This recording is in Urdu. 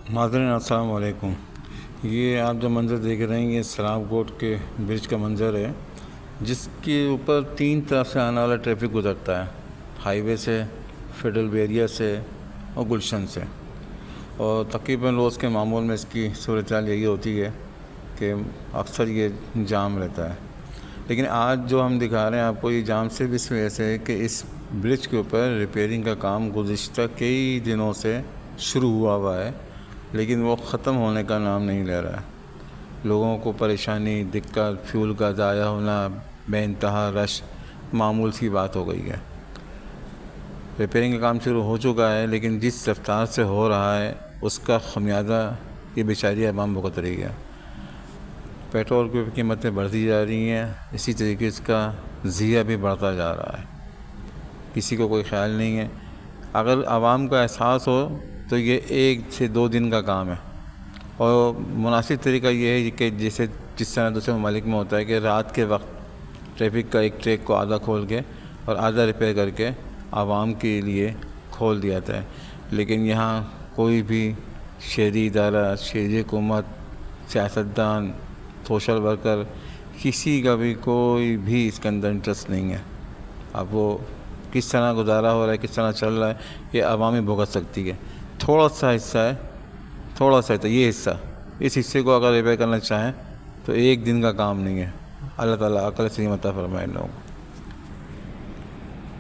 ناظرین السلام علیکم۔ یہ آپ جو منظر دیکھ رہے ہیں یہ سلام کوٹ کے برج کا منظر ہے، جس کے اوپر 3 طرف سے آنے والا ٹریفک گزرتا ہے، ہائی وے سے، فیڈرل ایریا سے اور گلشن سے۔ اور تقریباً روز کے معمول میں اس کی صورتحال یہی ہوتی ہے کہ اکثر یہ جام رہتا ہے، لیکن آج جو ہم دکھا رہے ہیں آپ کو، یہ جام صرف اس وجہ سے ہے کہ اس برج کے اوپر ریپیئرنگ کا کام گزشتہ کئی دنوں سے شروع ہوا ہے، لیکن وہ ختم ہونے کا نام نہیں لے رہا ہے۔ لوگوں کو پریشانی، دقت، فیول کا ضائع ہونا، بے انتہا رش معمول سی بات ہو گئی ہے۔ ریپیئرنگ کا کام شروع ہو چکا ہے، لیکن جس رفتار سے ہو رہا ہے اس کا خمیازہ یہ بیچاری عوام بھگت رہی ہے۔ پیٹرول کی قیمتیں بڑھتی جا رہی ہیں، اسی طریقے اس کا ضیاع بھی بڑھتا جا رہا ہے، کسی کو کوئی خیال نہیں ہے۔ اگر عوام کا احساس ہو تو یہ 1 سے 2 دن کا کام ہے، اور مناسب طریقہ یہ ہے کہ جس طرح دوسرے ممالک میں ہوتا ہے کہ رات کے وقت ٹریفک کا ایک ٹریک کو آدھا کھول کے اور آدھا ریپیئر کر کے عوام کے لیے کھول دیا جاتا ہے، لیکن یہاں کوئی بھی شہری ادارہ، شہری حکومت، سیاستدان، سوشل ورکر، کسی کا بھی کوئی بھی اس کے اندر انٹرسٹ نہیں ہے۔ اب وہ کس طرح گزارا ہو رہا ہے، کس طرح چل رہا ہے، یہ عوامی بھگت سکتی ہے۔ تھوڑا سا حصہ ہے، یہ حصہ، اس حصے کو اگر ریپیئر کرنا چاہیں تو 1 دن کا کام نہیں ہے۔ اللہ تعالیٰ عقل سے عطا فرمائے ان لوگوں کو۔